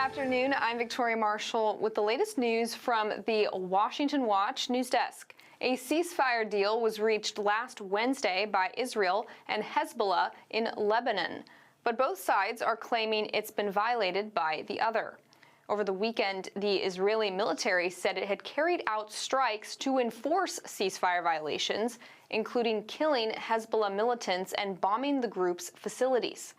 afternoon. I'm Victoria Marshall with the latest news from the Washington Watch news desk. A ceasefire deal was reached last Wednesday by Israel and Hezbollah in Lebanon, but both sides are claiming it's been violated by the other. Over the weekend, the Israeli military said it had carried out strikes to enforce ceasefire violations, including killing Hezbollah militants and bombing the group's facilities.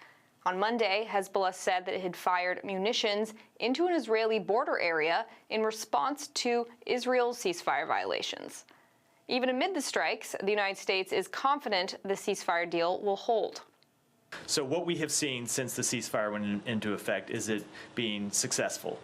On Monday, Hezbollah said that it had fired munitions into an Israeli border area in response to Israel's ceasefire violations. Even amid the strikes, the United States is confident the ceasefire deal will hold. So what we have seen since the ceasefire went into effect is it being successful.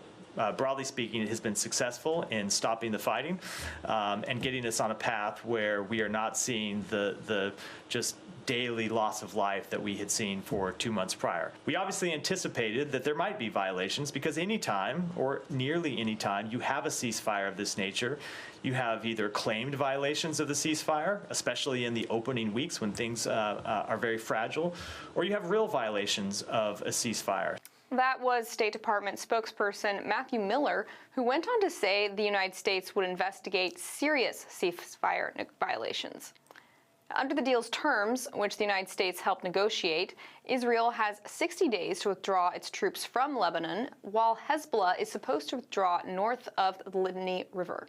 Broadly speaking, it has been successful in stopping the fighting and getting us on a path where we are not seeing the just daily loss of life that we had seen for 2 months prior. We obviously anticipated that there might be violations because anytime, or nearly any time, you have a ceasefire of this nature, you have either claimed violations of the ceasefire, especially in the opening weeks when things are very fragile, or you have real violations of a ceasefire. That was State Department spokesperson Matthew Miller, who went on to say the United States would investigate serious ceasefire violations. Under the deal's terms, which the United States helped negotiate, Israel has 60 days to withdraw its troops from Lebanon, while Hezbollah is supposed to withdraw north of the Litani River.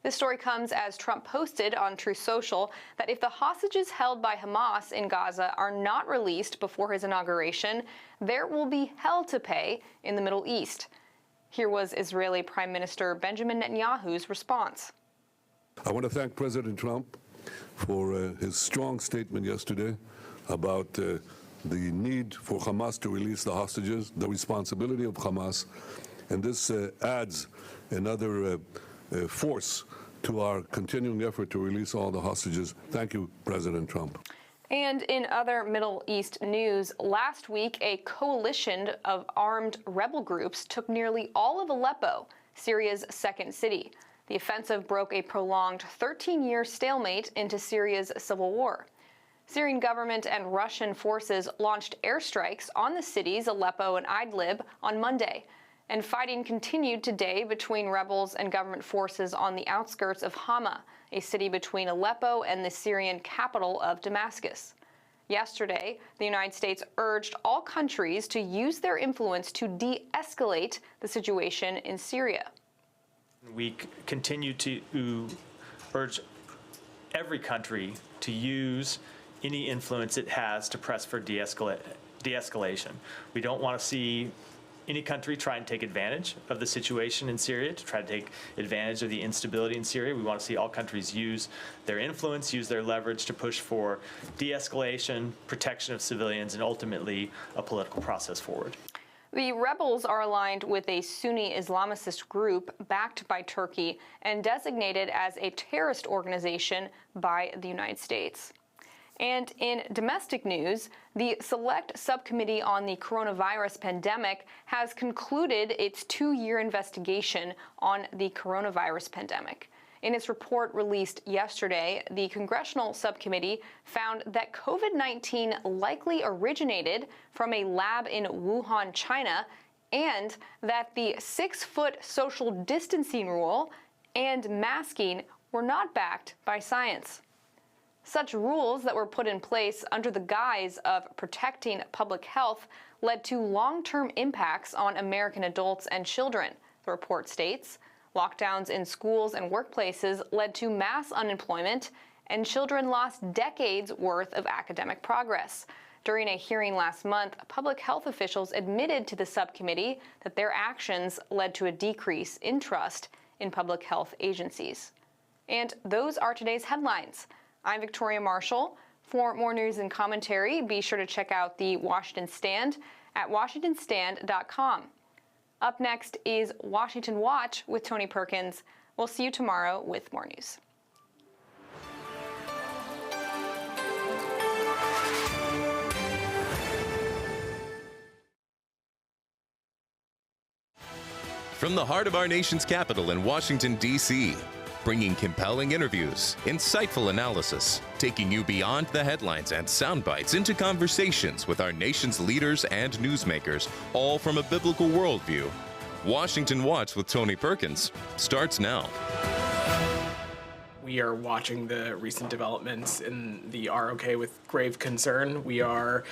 This story comes as Trump posted on Truth Social that if the hostages held by Hamas in Gaza are not released before his inauguration, there will be hell to pay in the Middle East. Here was Israeli Prime Minister Benjamin Netanyahu's response. I want to thank President Trump for his strong statement yesterday about the need for Hamas to release the hostages, the responsibility of Hamas, and this adds another force to our continuing effort to release all the hostages. Thank you, President Trump. And in other Middle East news, last week a coalition of armed rebel groups took nearly all of Aleppo, Syria's second city. The offensive broke a prolonged 13-year stalemate into Syria's civil war. Syrian government and Russian forces launched airstrikes on the cities Aleppo and Idlib on Monday, and fighting continued today between rebels and government forces on the outskirts of Hama, a city between Aleppo and the Syrian capital of Damascus. Yesterday, the United States urged all countries to use their influence to de-escalate the situation in Syria. We continue to urge every country to use any influence it has to press for de-escalation. We don't want to see any country try and take advantage of the situation in Syria, to try to take advantage of the instability in Syria. We want to see all countries use their influence, use their leverage to push for de-escalation, protection of civilians, and ultimately a political process forward. The rebels are aligned with a Sunni Islamist group backed by Turkey and designated as a terrorist organization by the United States. And in domestic news, the Select Subcommittee on the Coronavirus Pandemic has concluded its 2-year investigation on the coronavirus pandemic. In its report released yesterday, the Congressional Subcommittee found that COVID-19 likely originated from a lab in Wuhan, China, and that the 6-foot social distancing rule and masking were not backed by science. Such rules that were put in place under the guise of protecting public health led to long-term impacts on American adults and children, the report states. Lockdowns in schools and workplaces led to mass unemployment, and children lost decades' worth of academic progress. During a hearing last month, public health officials admitted to the subcommittee that their actions led to a decrease in trust in public health agencies. And those are today's headlines. I'm Victoria Marshall. For more news and commentary, be sure to check out the Washington Stand at washingtonstand.com. Up next is Washington Watch with Tony Perkins. We'll see you tomorrow with more news. From the heart of our nation's capital in Washington, D.C., bringing compelling interviews, insightful analysis, taking you beyond the headlines and sound bites into conversations with our nation's leaders and newsmakers, all from a biblical worldview. Washington Watch with Tony Perkins starts now. We are watching the recent developments in the ROK with grave concern. We are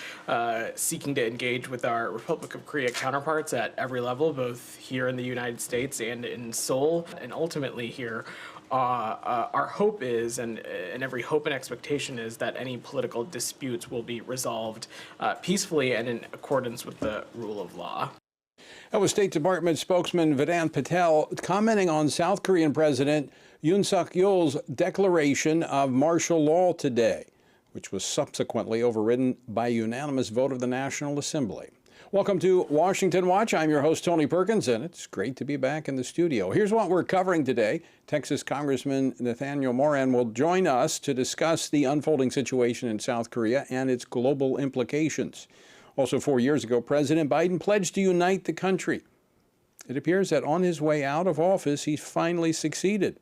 seeking to engage with our Republic of Korea counterparts at every level, both here in the United States and in Seoul. And ultimately here, our hope is, and every hope and expectation is, that any political disputes will be resolved peacefully and in accordance with the rule of law. That was State Department spokesman Vedant Patel commenting on South Korean President Yoon Suk-yeol's declaration of martial law today, which was subsequently overridden by a unanimous vote of the National Assembly. Welcome to Washington Watch. I'm your host, Tony Perkins, and it's great to be back in the studio. Here's what we're covering today. Texas Congressman Nathaniel Moran will join us to discuss the unfolding situation in South Korea and its global implications. Also, 4 years ago, President Biden pledged to unite the country. It appears that on his way out of office, he finally succeeded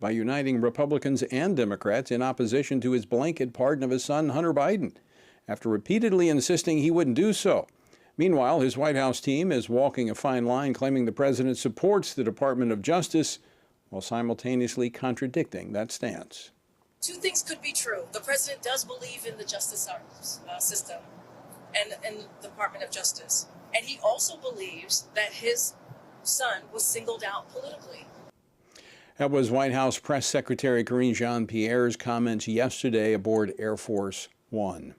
by uniting Republicans and Democrats in opposition to his blanket pardon of his son, Hunter Biden, after repeatedly insisting he wouldn't do so. Meanwhile, his White House team is walking a fine line, claiming the president supports the Department of Justice while simultaneously contradicting that stance. Two things could be true. The president does believe in the justice system and the Department of Justice. And he also believes that his son was singled out politically. That was White House Press Secretary Karine Jean-Pierre's comments yesterday aboard Air Force One.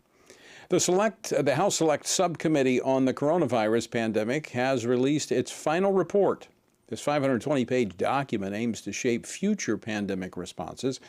The House Select Subcommittee on the Coronavirus Pandemic has released its final report. This 520-page document aims to shape future pandemic responses.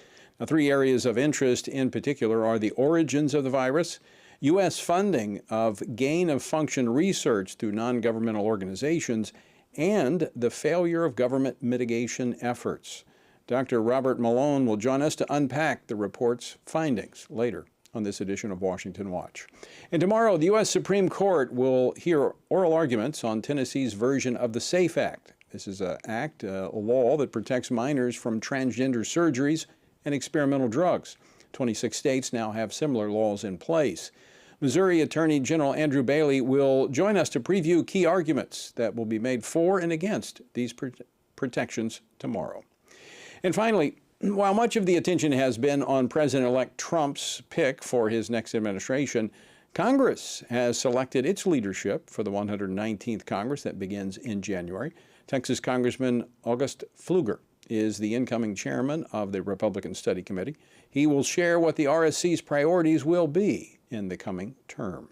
Now, 3 areas of interest in particular are the origins of the virus, U.S. funding of gain-of-function research through non-governmental organizations, and the failure of government mitigation efforts. Dr. Robert Malone will join us to unpack the report's findings later on this edition of Washington Watch. And tomorrow, the U.S. Supreme Court will hear oral arguments on Tennessee's version of the SAFE Act. This is a law that protects minors from transgender surgeries and experimental drugs. 26 states now have similar laws in place. Missouri Attorney General Andrew Bailey will join us to preview key arguments that will be made for and against these protections tomorrow. And finally, while much of the attention has been on President-elect Trump's pick for his next administration, Congress has selected its leadership for the 119th Congress that begins in January. Texas Congressman August Pfluger is the incoming chairman of the Republican Study Committee. He will share what the RSC's priorities will be in the coming term.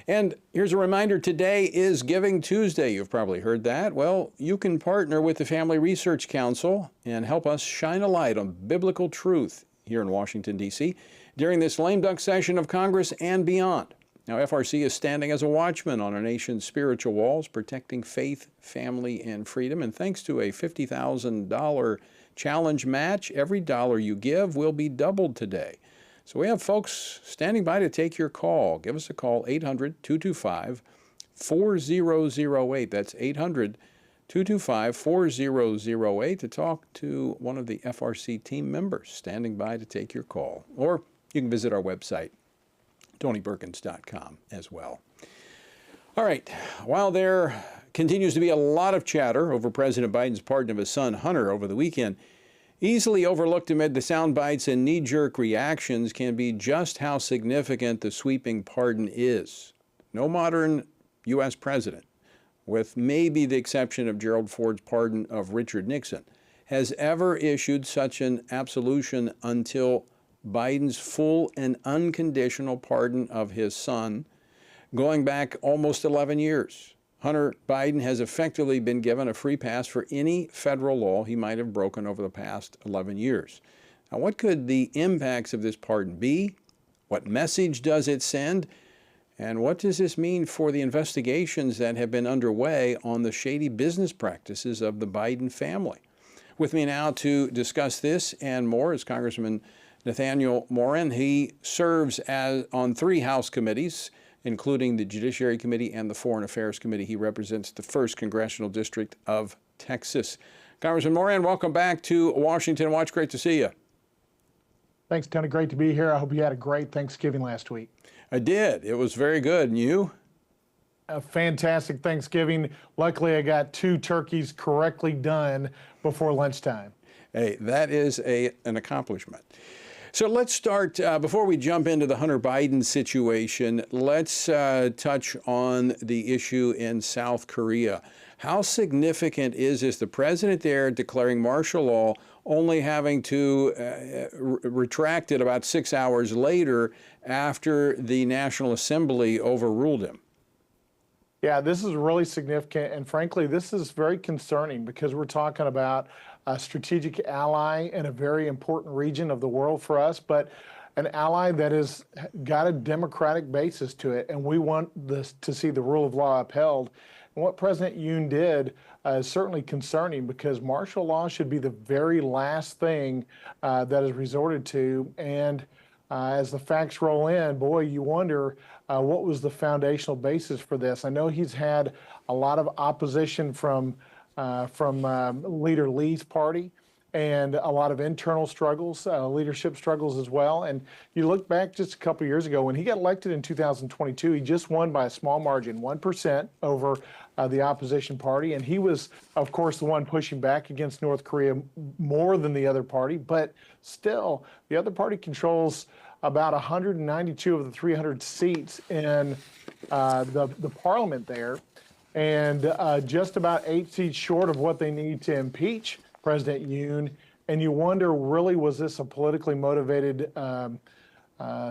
And here's a reminder, today is Giving Tuesday. You've probably heard that. Well, you can partner with the Family Research Council and help us shine a light on biblical truth here in Washington, D.C. during this lame duck session of Congress and beyond. Now, FRC is standing as a watchman on our nation's spiritual walls, protecting faith, family, and freedom. And thanks to a $50,000 challenge match, every dollar you give will be doubled today. So we have folks standing by to take your call. Give us a call, 800-225-4008. That's 800-225-4008 to talk to one of the FRC team members standing by to take your call. Or you can visit our website, TonyPerkins.com as well. All right, while there continues to be a lot of chatter over President Biden's pardon of his son Hunter over the weekend, easily overlooked amid the sound bites and knee-jerk reactions can be just how significant the sweeping pardon is. No modern U.S. president, with maybe the exception of Gerald Ford's pardon of Richard Nixon, has ever issued such an absolution until Biden's full and unconditional pardon of his son, going back almost 11 years. Hunter Biden has effectively been given a free pass for any federal law he might have broken over the past 11 years. Now, what could the impacts of this pardon be? What message does it send? And what does this mean for the investigations that have been underway on the shady business practices of the Biden family? With me now to discuss this and more is Congressman Nathaniel Moran. He serves on 3 House committees, including the Judiciary Committee and the Foreign Affairs Committee. He represents the 1st Congressional District of Texas. Congressman Moran, welcome back to Washington Watch. Great to see you. Thanks, Tony. Great to be here. I hope you had a great Thanksgiving last week. I did. It was very good. And you? a fantastic Thanksgiving. Luckily, I got 2 turkeys correctly done before lunchtime. Hey, that is an accomplishment. So let's start, before we jump into the Hunter Biden situation, let's touch on the issue in South Korea. How significant is this? The president there declaring martial law, only having to retract it about 6 hours later after the National Assembly overruled him. Yeah, this is really significant, and frankly, this is very concerning because we're talking about a strategic ally in a very important region of the world for us, but an ally that has got a democratic basis to it, and we want this to see the rule of law upheld. And what President Yoon did is certainly concerning because martial law should be the very last thing that is resorted to. And as the facts roll in, boy, you wonder what was the foundational basis for this. I know he's had a lot of opposition from Leader Lee's party and a lot of internal struggles, leadership struggles as well. And you look back just a couple of years ago when he got elected in 2022, he just won by a small margin, 1% over the opposition party. And he was, of course, the one pushing back against North Korea more than the other party. But still, the other party controls about 192 of the 300 seats in the parliament there, and just about 8 seats short of what they need to impeach President Yoon. And you wonder, really, was this a politically motivated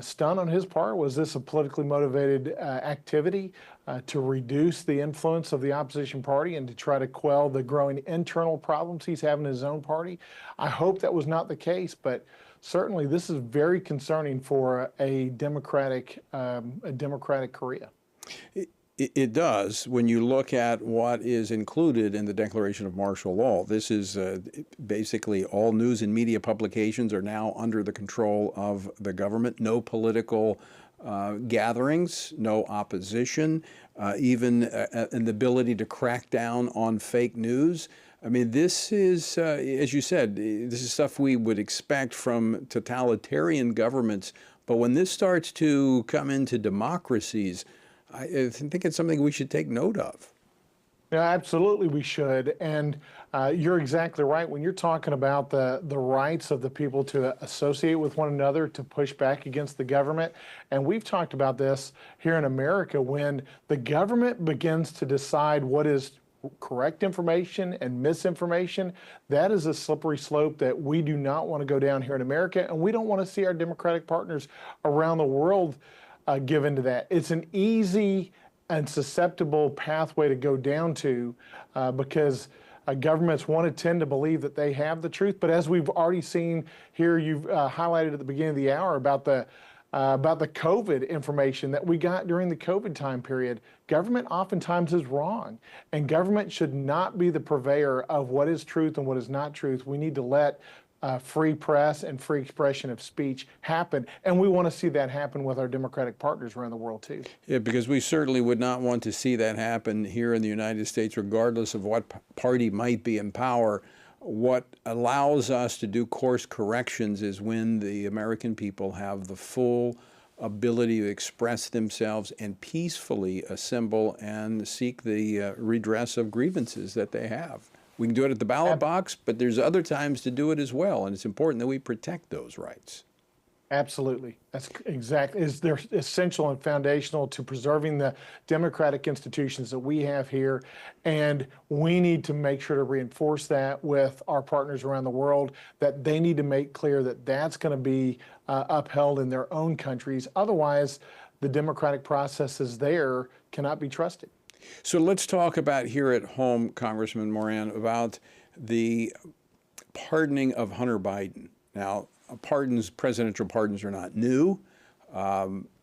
stunt on his part? Was this a politically motivated activity to reduce the influence of the opposition party and to try to quell the growing internal problems he's having in his own party? I hope that was not the case, but certainly this is very concerning for a democratic Korea. It does. When you look at what is included in the declaration of martial law, this is basically all news and media publications are now under the control of the government. No political gatherings, no opposition, even an ability to crack down on fake news. I mean, this is, as you said, this is stuff we would expect from totalitarian governments. But when this starts to come into democracies, I think it's something we should take note of. Yeah, absolutely we should. And you're exactly right. When you're talking about the rights of the people to associate with one another, to push back against the government, and we've talked about this here in America, when the government begins to decide what is correct information and misinformation, that is a slippery slope that we do not want to go down here in America, and we don't want to see our democratic partners around the world give into that. It's an easy and susceptible pathway to go down to because governments want to tend to believe that they have the truth. But as we've already seen here, you've highlighted at the beginning of the hour about the COVID information that we got during the COVID time period. Government oftentimes is wrong, and government should not be the purveyor of what is truth and what is not truth. We need to let free press and free expression of speech happen. And we want to see that happen with our democratic partners around the world, too. Yeah, because we certainly would not want to see that happen here in the United States, regardless of what party might be in power. What allows us to do course corrections is when the American people have the full ability to express themselves and peacefully assemble and seek the redress of grievances that they have. We can do it at the ballot box, but there's other times to do it as well, and it's important that we protect those rights. Absolutely. That's exactly. They're essential and foundational to preserving the democratic institutions that we have here. And we need to make sure to reinforce that with our partners around the world, that they need to make clear that that's going to be upheld in their own countries. Otherwise, the democratic processes there cannot be trusted. So let's talk about here at home, Congressman Moran, about the pardoning of Hunter Biden. Now, presidential pardons are not new.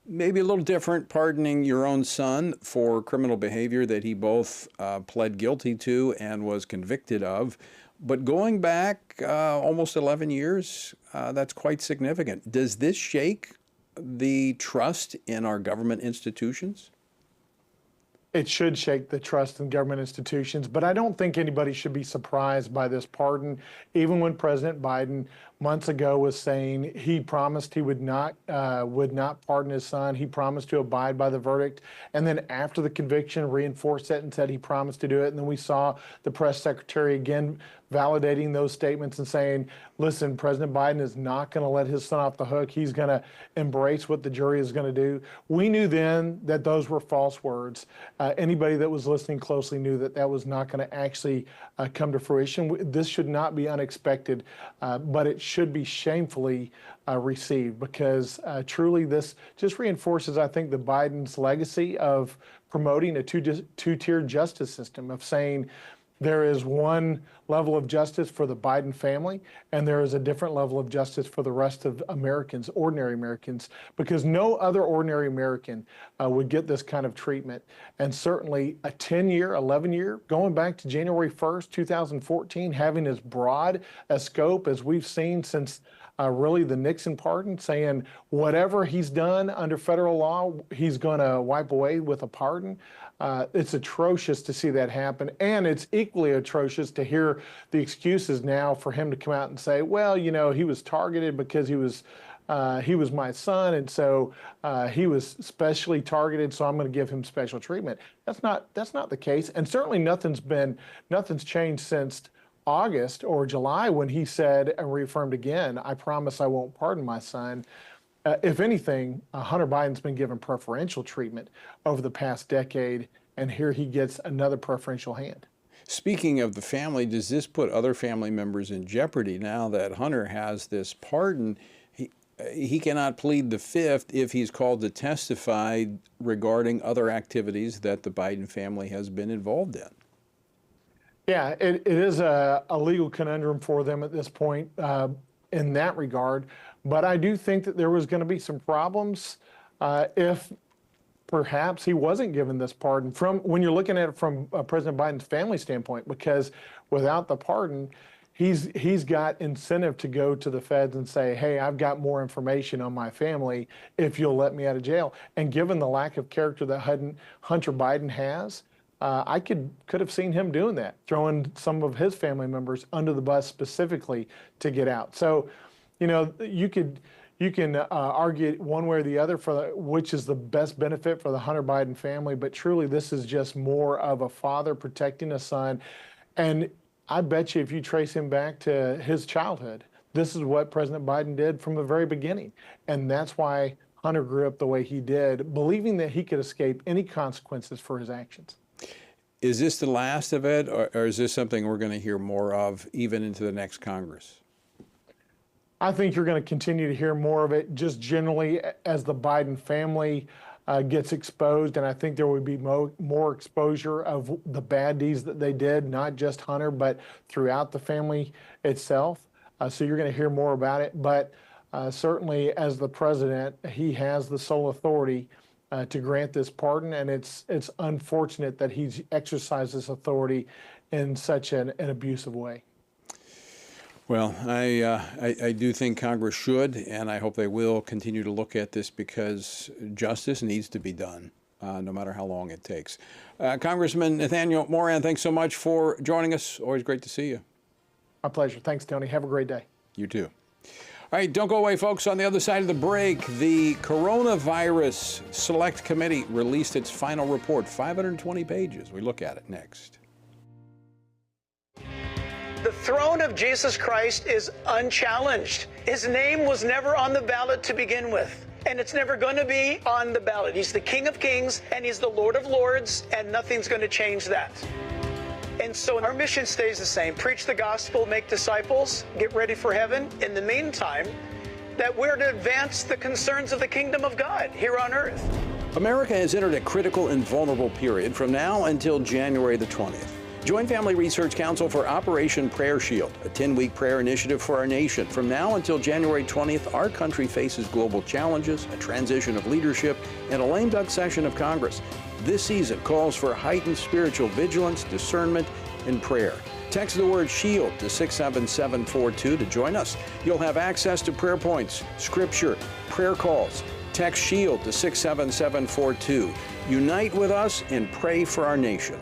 Maybe a little different, pardoning your own son for criminal behavior that he both pled guilty to and was convicted of. But going back almost 11 years, that's quite significant. Does this shake the trust in our government institutions? It should shake the trust in government institutions, but I don't think anybody should be surprised by this pardon. Even when President Biden months ago was saying he promised he would not pardon his son. He promised to abide by the verdict. And then after the conviction, reinforced it and said he promised to do it. And then we saw the press secretary again validating those statements and saying, listen, President Biden is not going to let his son off the hook. He's going to embrace what the jury is going to do. We knew then that those were false words. Anybody that was listening closely knew that that was not going to actually come to fruition. This should not be unexpected, but it should be shamefully received, because truly this just reinforces, I think, the Biden's legacy of promoting a two-tier justice system, of saying there is one level of justice for the Biden family, and there is a different level of justice for the rest of Americans, ordinary Americans, because no other ordinary American would get this kind of treatment. And certainly a 10-year, 11-year, going back to January 1st, 2014, having as broad a scope as we've seen since really the Nixon pardon, saying whatever he's done under federal law, he's going to wipe away with a pardon. It's atrocious to see that happen, and it's equally atrocious to hear the excuses now for him to come out and say, well, you know, he was targeted because he was my son, and so he was specially targeted, so I'm going to give him special treatment. That's not the case, and certainly nothing's changed since August or July, when he said and reaffirmed again, I promise I won't pardon my son. If anything, Hunter Biden's been given preferential treatment over the past decade, and here he gets another preferential hand. Speaking of the family, does this put other family members in jeopardy now that Hunter has this pardon? He cannot plead the fifth if he's called to testify regarding other activities that the Biden family has been involved in. Yeah, it is a legal conundrum for them at this point in that regard. But I do think that there was going to be some problems if perhaps he wasn't given this pardon, from when you're looking at it from President Biden's family standpoint, because without the pardon, he's got incentive to go to the feds and say, hey, I've got more information on my family if you'll let me out of jail. And given the lack of character that Hunter Biden has, I could have seen him doing that, throwing some of his family members under the bus specifically to get out. So, you know, you can argue one way or the other for which is the best benefit for the Hunter Biden family, but truly this is just more of a father protecting a son. And I bet you if you trace him back to his childhood, this is what President Biden did from the very beginning. And that's why Hunter grew up the way he did, believing that he could escape any consequences for his actions. Is this the last of it, or is this something we're going to hear more of even into the next Congress? I think you're going to continue to hear more of it just generally as the Biden family gets exposed, and I think there would be more exposure of the bad deeds that they did, not just Hunter, but throughout the family itself. So you're going to hear more about it, but certainly as the president, he has the sole authority to grant this pardon, and it's unfortunate that he's exercised this authority in such an abusive way. Well, I do think Congress should, and I hope they will continue to look at this, because justice needs to be done, no matter how long it takes. Congressman Nathaniel Moran, thanks so much for joining us. Always great to see you. My pleasure. Thanks, Tony. Have a great day. You too. All right, don't go away, folks. On the other side of the break, the Coronavirus Select Committee released its final report, 520 pages. We look at it next. The throne of Jesus Christ is unchallenged. His name was never on the ballot to begin with, and it's never going to be on the ballot. He's the King of Kings, and he's the Lord of Lords, and nothing's going to change that. And so our mission stays the same. Preach the gospel, make disciples, get ready for heaven. In the meantime, that we're to advance the concerns of the kingdom of God here on earth. America has entered a critical and vulnerable period from now until January the 20th. Join Family Research Council for Operation Prayer Shield, a 10-week prayer initiative for our nation. From now until January 20th, our country faces global challenges, a transition of leadership, and a lame duck session of Congress. This season calls for heightened spiritual vigilance, discernment, and prayer. Text the word SHIELD to 67742 to join us. You'll have access to prayer points, scripture, prayer calls. Text SHIELD to 67742. Unite with us and pray for our nation.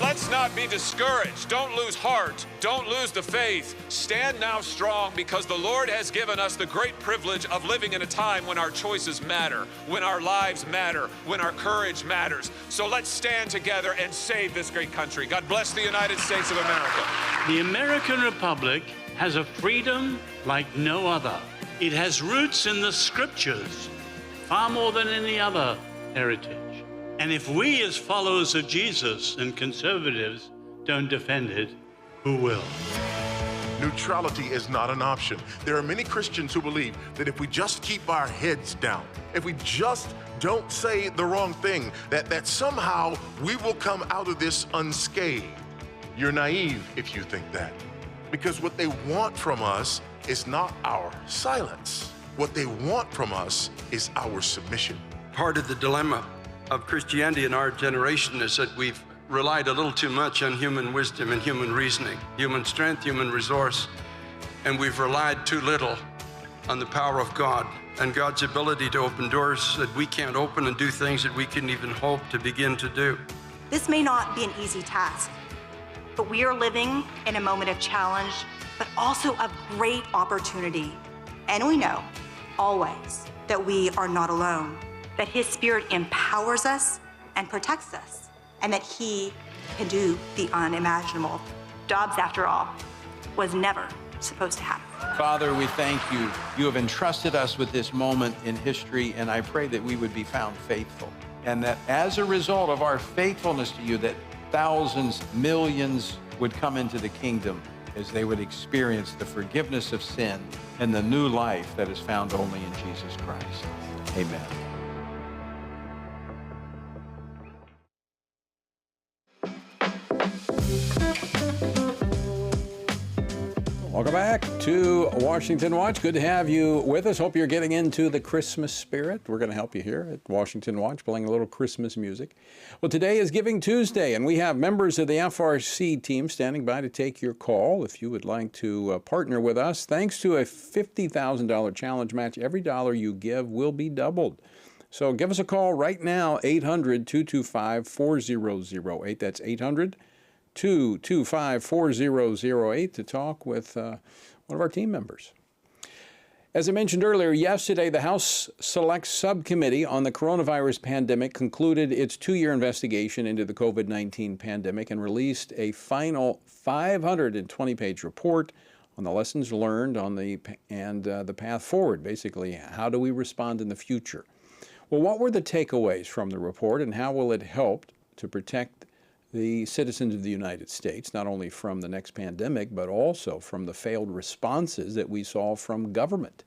Let's not not be discouraged. Don't lose heart. Don't lose the faith. Stand now strong, because the Lord has given us the great privilege of living in a time when our choices matter, when our lives matter, when our courage matters. So let's stand together and save this great country. God bless the United States of America. The American Republic has a freedom like no other. It has roots in the scriptures, far more than any other heritage. And if we as followers of Jesus and conservatives don't defend it, who will? Neutrality is not an option. There are many Christians who believe that if we just keep our heads down, if we just don't say the wrong thing, that somehow we will come out of this unscathed. You're naive if you think that. Because what they want from us is not our silence. What they want from us is our submission. Part of the dilemma of Christianity in our generation is that we've relied a little too much on human wisdom and human reasoning, human strength, human resource, and we've relied too little on the power of God and God's ability to open doors that we can't open and do things that we couldn't even hope to begin to do. This may not be an easy task, but we are living in a moment of challenge, but also of great opportunity. And we know, always, that we are not alone, that His Spirit empowers us and protects us, and that He can do the unimaginable. Dobbs, after all, was never supposed to happen. Father, we thank you. You have entrusted us with this moment in history, and I pray that we would be found faithful. And that as a result of our faithfulness to you, that thousands, millions would come into the kingdom as they would experience the forgiveness of sin and the new life that is found only in Jesus Christ. Amen. Welcome back to Washington Watch. Good to have you with us. Hope you're getting into the Christmas spirit. We're going to help you here at Washington Watch, playing a little Christmas music. Well, today is Giving Tuesday, and we have members of the FRC team standing by to take your call if you would like to partner with us. Thanks to a $50,000 challenge match, every dollar you give will be doubled. So give us a call right now, 800-225-4008. That's 800-225-4008 to talk with one of our team members. As I mentioned earlier, yesterday the House Select Subcommittee on the Coronavirus Pandemic concluded its 2-year investigation into the COVID-19 pandemic and released a final 520-page report on the lessons learned on the path forward. Basically, how do we respond in the future? Well, what were the takeaways from the report, and how will it help to protect the citizens of the United States, not only from the next pandemic, but also from the failed responses that we saw from government?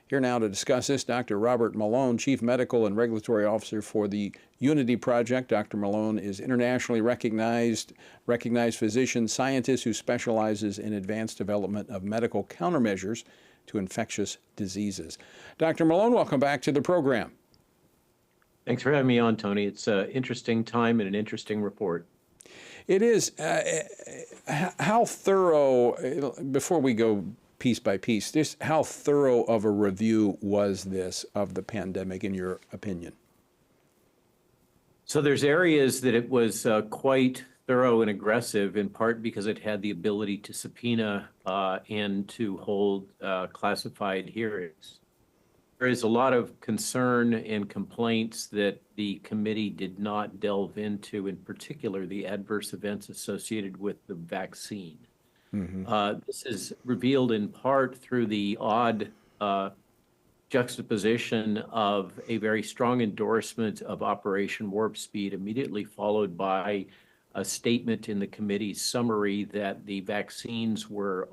Here now to discuss this, Dr. Robert Malone, Chief Medical and Regulatory Officer for the Unity Project. Dr. Malone is internationally recognized physician, scientist who specializes in advanced development of medical countermeasures to infectious diseases. Dr. Malone, welcome back to the program. Thanks for having me on, Tony. It's an interesting time and an interesting report. It is. How thorough, before we go piece by piece, how thorough of a review was this of the pandemic, in your opinion? So there's areas that it was quite thorough and aggressive, in part because it had the ability to subpoena and to hold classified hearings. There is a lot of concern and complaints that the committee did not delve into, in particular, the adverse events associated with the vaccine. Mm-hmm. This is revealed in part through the odd juxtaposition of a very strong endorsement of Operation Warp Speed, immediately followed by a statement in the committee's summary that the vaccines were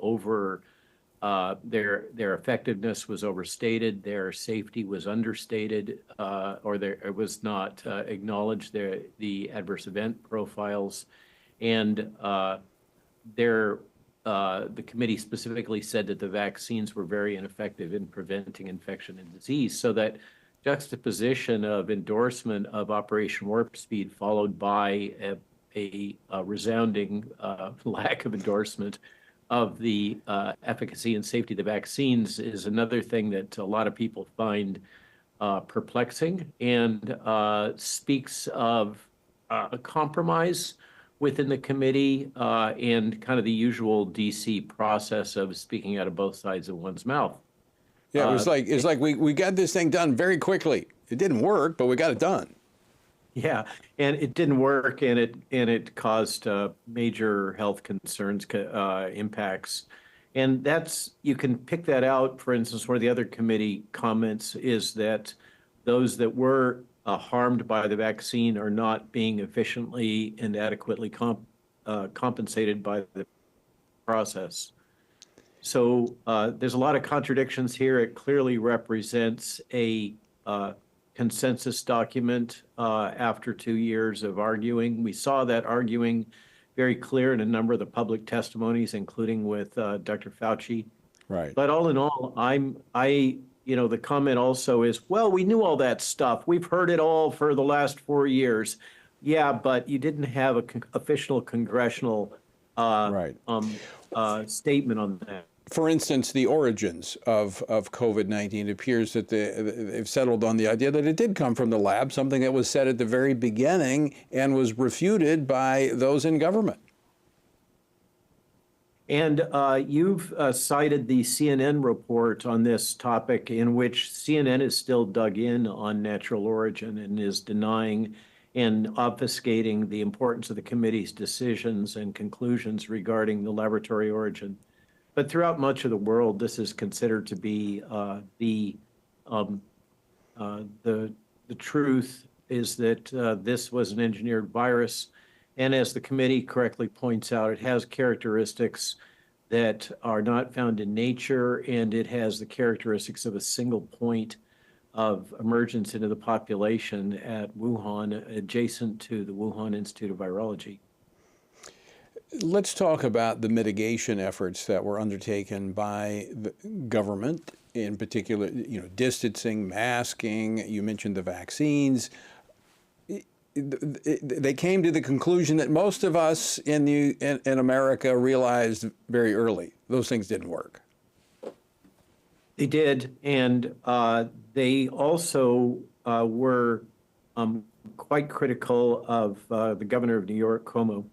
their effectiveness was overstated, their safety was understated, or it was not acknowledged, the adverse event profiles, and the committee specifically said that the vaccines were very ineffective in preventing infection and disease. So that juxtaposition of endorsement of Operation Warp Speed followed by a resounding lack of endorsement of the efficacy and safety of the vaccines is another thing that a lot of people find perplexing, and speaks of a compromise within the committee and kind of the usual DC process of speaking out of both sides of one's mouth. Yeah, it's like we got this thing done very quickly. It didn't work, but we got it done. Yeah, and it didn't work, and it caused major health concerns, impacts, and you can pick that out. For instance, one of the other committee comments is that those that were harmed by the vaccine are not being efficiently and adequately compensated by the process. So there's a lot of contradictions here. It clearly represents a consensus document after 2 years of arguing. We saw that arguing very clear in a number of the public testimonies, including with Dr. Fauci. Right. But all in all, the comment also is, well, we knew all that stuff. We've heard it all for the last 4 years. Yeah, but you didn't have an official congressional statement on that. For instance, the origins of COVID-19, it appears that they've settled on the idea that it did come from the lab, something that was said at the very beginning and was refuted by those in government. And you've cited the CNN report on this topic, in which CNN is still dug in on natural origin and is denying and obfuscating the importance of the committee's decisions and conclusions regarding the laboratory origin. But throughout much of the world, this is considered to be the truth is that this was an engineered virus. And as the committee correctly points out, it has characteristics that are not found in nature, and it has the characteristics of a single point of emergence into the population at Wuhan, adjacent to the Wuhan Institute of Virology. Let's talk about the mitigation efforts that were undertaken by the government, in particular, distancing, masking. You mentioned the vaccines. They came to the conclusion that most of us in America realized very early those things didn't work. They did, and they also were quite critical of the governor of New York, Cuomo,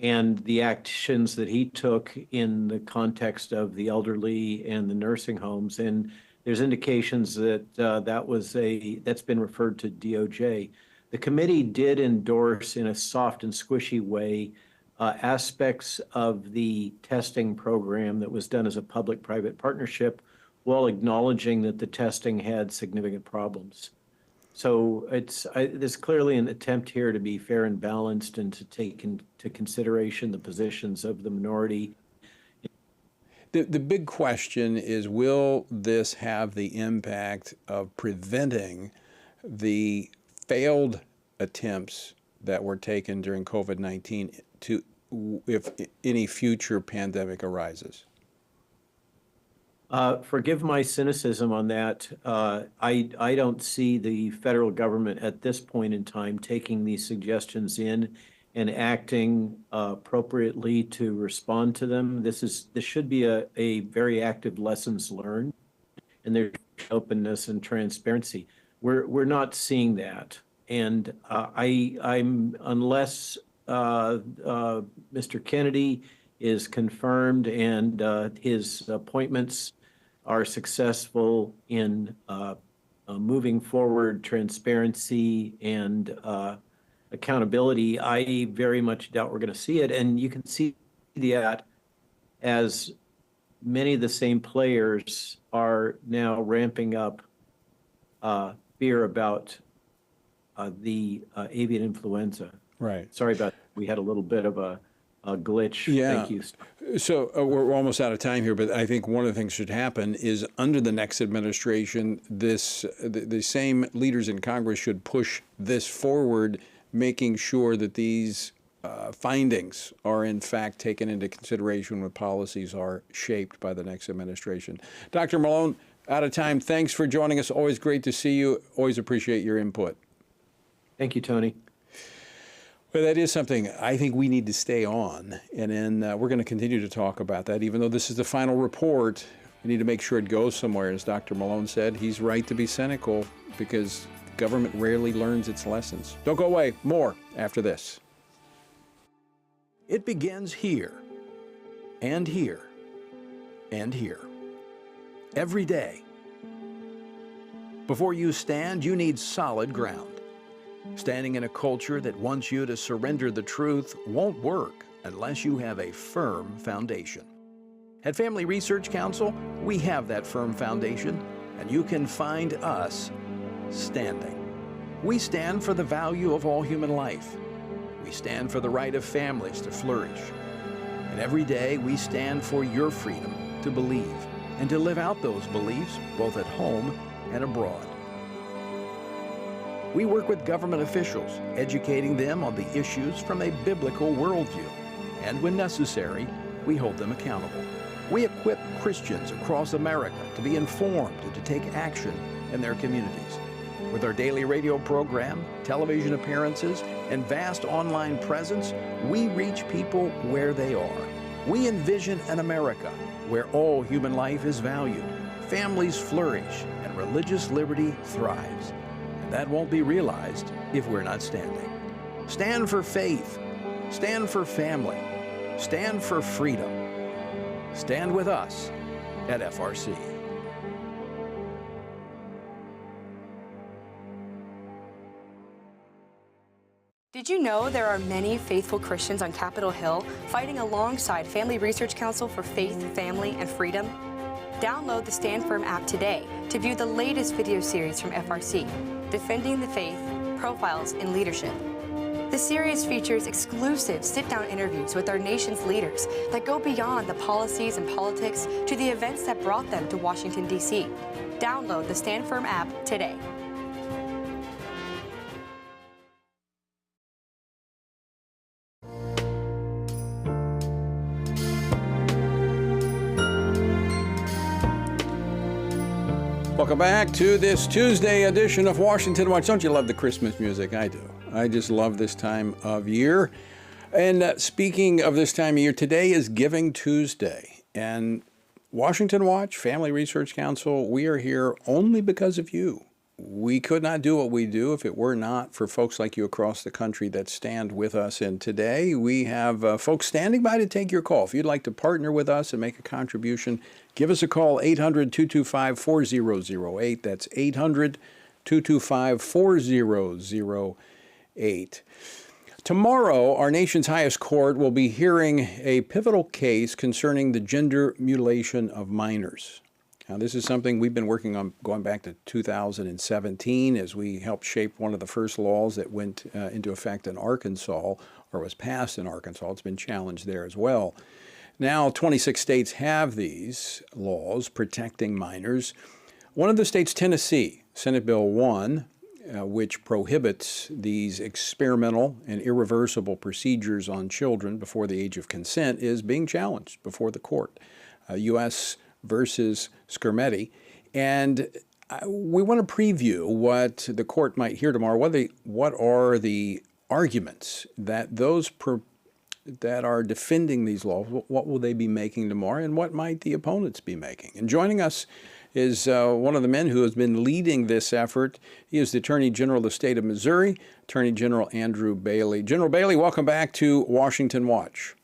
and the actions that he took in the context of the elderly and the nursing homes. And there's indications that that's been referred to DOJ. The committee did endorse in a soft and squishy way aspects of the testing program that was done as a public-private partnership, while acknowledging that the testing had significant problems. So there's clearly an attempt here to be fair and balanced and to take into consideration the positions of the minority. The big question is, will this have the impact of preventing the failed attempts that were taken during COVID-19 if any future pandemic arises? Forgive my cynicism on that. I don't see the federal government at this point in time taking these suggestions in and acting appropriately to respond to them. This should be a very active lessons learned, and there's openness and transparency. We're not seeing that, and I'm unless Mr. Kennedy is confirmed and his appointments are successful in moving forward transparency and accountability, I very much doubt we're going to see it. And you can see that as many of the same players are now ramping up fear about the avian influenza. Right. Sorry about that. We had a little bit of a glitch. Yeah. Thank you. So we're almost out of time here, but I think one of the things should happen is under the next administration, the same leaders in Congress should push this forward, making sure that these findings are in fact taken into consideration when policies are shaped by the next administration. Dr. Malone, out of time. Thanks for joining us. Always great to see you. Always appreciate your input. Thank you, Tony. Well, that is something I think we need to stay on, and then we're going to continue to talk about that. Even though this is the final report, we need to make sure it goes somewhere. As Dr. Malone said, he's right to be cynical because government rarely learns its lessons. Don't go away. More after this. It begins here, and here, and here. Every day. Before you stand, you need solid ground. Standing in a culture that wants you to surrender the truth won't work unless you have a firm foundation. At Family Research Council, we have that firm foundation, and you can find us standing. We stand for the value of all human life. We stand for the right of families to flourish. And every day we stand for your freedom to believe and to live out those beliefs both at home and abroad. We work with government officials, educating them on the issues from a biblical worldview. And when necessary, we hold them accountable. We equip Christians across America to be informed and to take action in their communities. With our daily radio program, television appearances, and vast online presence, we reach people where they are. We envision an America where all human life is valued, families flourish, and religious liberty thrives. And that won't be realized if we're not standing. Stand for faith. Stand for family. Stand for freedom. Stand with us at FRC. Did you know there are many faithful Christians on Capitol Hill fighting alongside Family Research Council for faith, family, and freedom? Download the Stand Firm app today to view the latest video series from FRC, Defending the Faith, Profiles in Leadership. The series features exclusive sit-down interviews with our nation's leaders that go beyond the policies and politics to the events that brought them to Washington, D.C. Download the Stand Firm app today. Welcome back to this Tuesday edition of Washington Watch. Don't you love the Christmas music? I do. I just love this time of year. And speaking of this time of year, today is Giving Tuesday. And Washington Watch, Family Research Council, we are here only because of you. We could not do what we do if it were not for folks like you across the country that stand with us. And today we have folks standing by to take your call. If you'd like to partner with us and make a contribution, give us a call, 800-225-4008. That's 800-225-4008. Tomorrow, our nation's highest court will be hearing a pivotal case concerning the gender mutilation of minors. Now, this is something we've been working on going back to 2017 as we helped shape one of the first laws that went into effect in Arkansas, or was passed in Arkansas. It's been challenged there as well. Now, 26 states have these laws protecting minors. One of the states, Tennessee, Senate Bill 1, which prohibits these experimental and irreversible procedures on children before the age of consent, is being challenged before the court. U.S. versus Skermeti. And we want to preview what the court might hear tomorrow. What are the arguments that those that are defending these laws, what will they be making tomorrow, and what might the opponents be making? And joining us is one of the men who has been leading this effort. He is the Attorney General of the state of Missouri, Attorney General Andrew Bailey. General Bailey, welcome back to Washington Watch.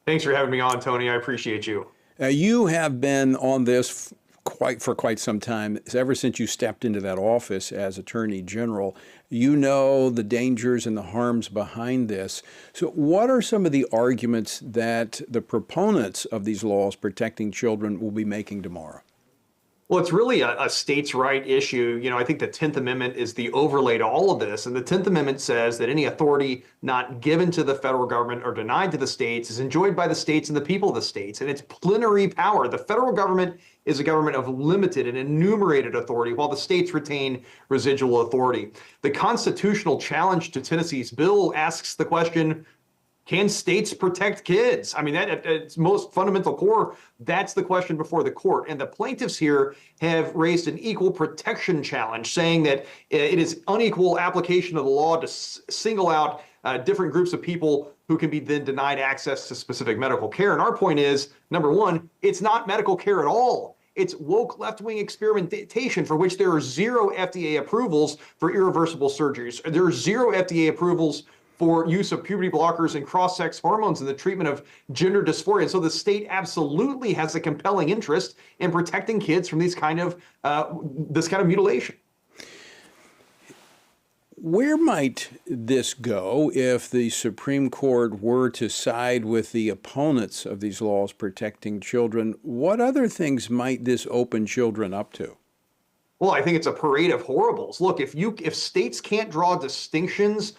Thanks for having me on, Tony. I appreciate you. You have been on this for quite some time. Ever since you stepped into that office as Attorney General, you know the dangers and the harms behind this. So what are some of the arguments that the proponents of these laws protecting children will be making tomorrow? Well, it's really a states' right issue. You know, I think the 10th Amendment is the overlay to all of this. And the 10th Amendment says that any authority not given to the federal government or denied to the states is enjoyed by the states and the people of the states. And it's plenary power. The federal government is a government of limited and enumerated authority, while the states retain residual authority. The constitutional challenge to Tennessee's bill asks the question, can states protect kids? I mean, at its most fundamental core, that's the question before the court. And the plaintiffs here have raised an equal protection challenge, saying that it is unequal application of the law to single out different groups of people who can be then denied access to specific medical care. And our point is, number one, it's not medical care at all. It's woke left-wing experimentation for which there are zero FDA approvals for irreversible surgeries. There are zero FDA approvals for use of puberty blockers and cross-sex hormones in the treatment of gender dysphoria. And so the state absolutely has a compelling interest in protecting kids from this kind of mutilation. Where might this go if the Supreme Court were to side with the opponents of these laws protecting children? What other things might this open children up to? Well, I think it's a parade of horribles. Look, if states can't draw distinctions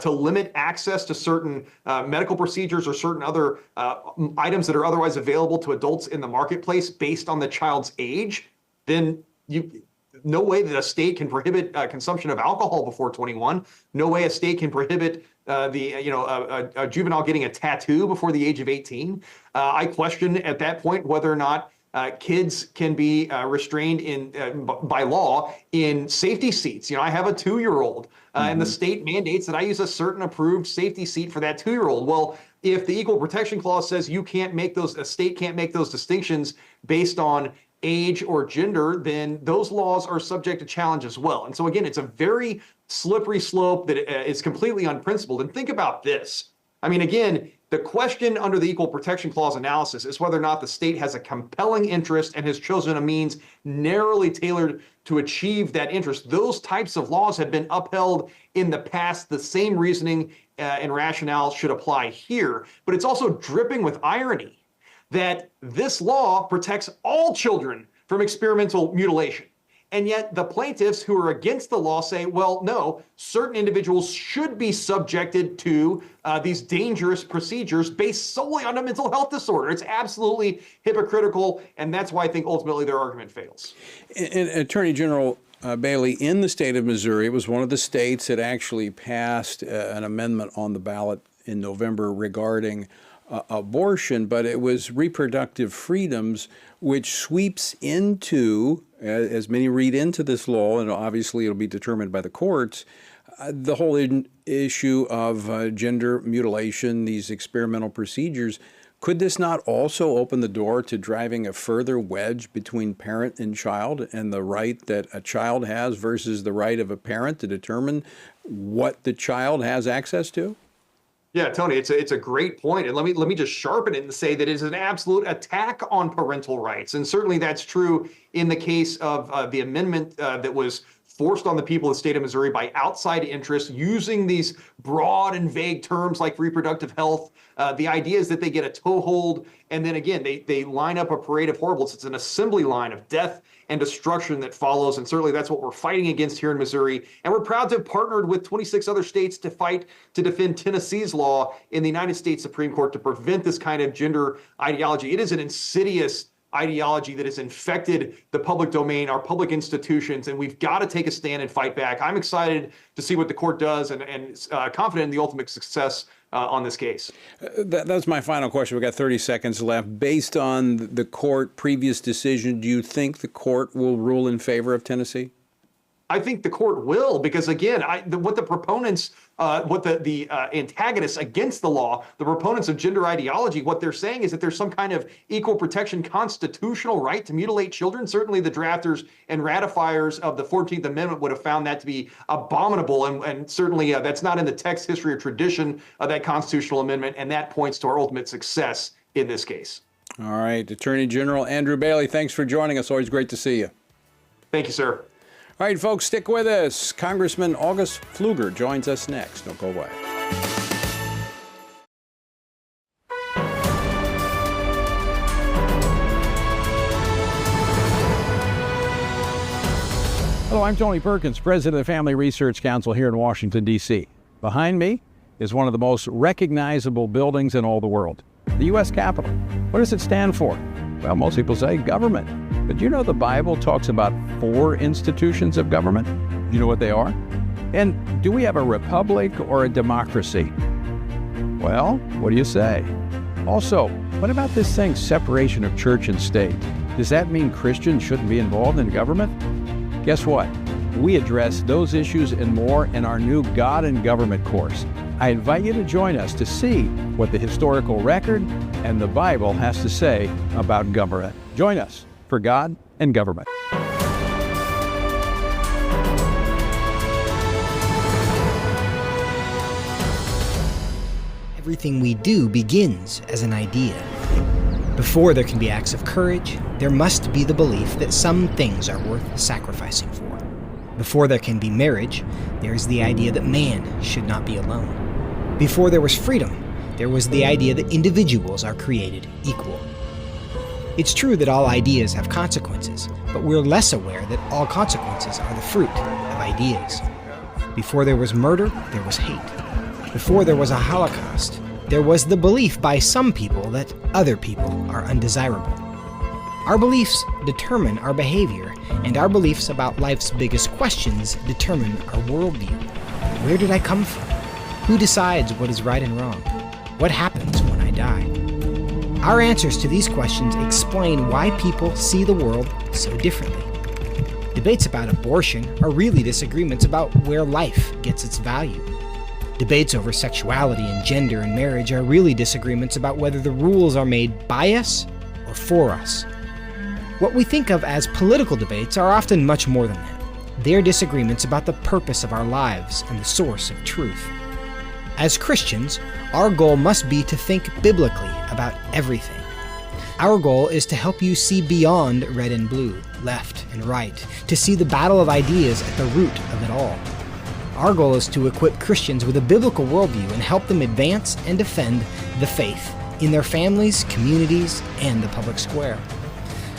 to limit access to certain medical procedures or certain other items that are otherwise available to adults in the marketplace based on the child's age, then no way that a state can prohibit consumption of alcohol before 21. No way a state can prohibit a juvenile getting a tattoo before the age of 18. I question at that point whether or not kids can be restrained by law in safety seats. I have a 2-year-old, and the state mandates that I use a certain approved safety seat for that 2-year-old. Well, if the Equal Protection Clause says a state can't make those distinctions based on age or gender, then those laws are subject to challenge as well. And so again, it's a very slippery slope that is completely unprincipled. And think about this. I mean, again, the question under the Equal Protection Clause analysis is whether or not the state has a compelling interest and has chosen a means narrowly tailored to achieve that interest. Those types of laws have been upheld in the past. The same reasoning and rationale should apply here. But it's also dripping with irony that this law protects all children from experimental mutilation. And yet the plaintiffs who are against the law say, well, no, certain individuals should be subjected to these dangerous procedures based solely on a mental health disorder. It's absolutely hypocritical, and that's why I think ultimately their argument fails. And Attorney General Bailey, in the state of Missouri, it was one of the states that actually passed an amendment on the ballot in November regarding abortion, but it was reproductive freedoms, which sweeps into, as many read into this law, and obviously it'll be determined by the courts, the whole issue of gender mutilation, these experimental procedures. Could this not also open the door to driving a further wedge between parent and child, and the right that a child has versus the right of a parent to determine what the child has access to? Yeah, Tony, it's a great point. And let me just sharpen it and say that it is an absolute attack on parental rights. And certainly that's true in the case of the amendment that was forced on the people of the state of Missouri by outside interests using these broad and vague terms like reproductive health. The idea is that they get a toehold, and then again, they line up a parade of horribles. It's an assembly line of death and destruction that follows, and certainly that's what we're fighting against here in Missouri. And we're proud to have partnered with 26 other states to fight to defend Tennessee's law in the United States Supreme Court to prevent this kind of gender ideology. It is an insidious ideology that has infected the public domain, our public institutions, and we've got to take a stand and fight back. I'm excited to see what the court does and confident in the ultimate success on this case. That's my final question. We've got 30 seconds left. Based on the court previous decision, do you think the court will rule in favor of Tennessee? I think the court will, because again, what the proponents, the antagonists against the law, the proponents of gender ideology, what they're saying is that there's some kind of equal protection constitutional right to mutilate children. Certainly the drafters and ratifiers of the 14th Amendment would have found that to be abominable. And certainly that's not in the text, history, or tradition of that constitutional amendment. And that points to our ultimate success in this case. All right. Attorney General Andrew Bailey, thanks for joining us. Always great to see you. Thank you, sir. All right, folks, stick with us. Congressman August Pfluger joins us next. Don't go away. Hello, I'm Tony Perkins, president of the Family Research Council here in Washington, D.C. Behind me is one of the most recognizable buildings in all the world, the U.S. Capitol. What does it stand for? Well, most people say government. But you know the Bible talks about 4 institutions of government? You know what they are? And do we have a republic or a democracy? Well, what do you say? Also, what about this thing, separation of church and state? Does that mean Christians shouldn't be involved in government? Guess what? We address those issues and more in our new God and Government course. I invite you to join us to see what the historical record and the Bible has to say about government. Join us for God and Government. everything we do begins as an idea. Before there can be acts of courage, there must be the belief that some things are worth sacrificing for. Before there can be marriage, there is the idea that man should not be alone. Before there was freedom, there was the idea that individuals are created equal. It's true that all ideas have consequences, but we're less aware that all consequences are the fruit of ideas. Before there was murder, there was hate. Before there was a Holocaust, there was the belief by some people that other people are undesirable. Our beliefs determine our behavior, and our beliefs about life's biggest questions determine our worldview. Where did I come from? Who decides what is right and wrong? What happens when I die? Our answers to these questions explain why people see the world so differently. Debates about abortion are really disagreements about where life gets its value. Debates over sexuality and gender and marriage are really disagreements about whether the rules are made by us or for us. What we think of as political debates are often much more than that. They're disagreements about the purpose of our lives and the source of truth. As Christians, our goal must be to think biblically about everything. Our goal is to help you see beyond red and blue, left and right, to see the battle of ideas at the root of it all. Our goal is to equip Christians with a biblical worldview and help them advance and defend the faith in their families, communities, and the public square.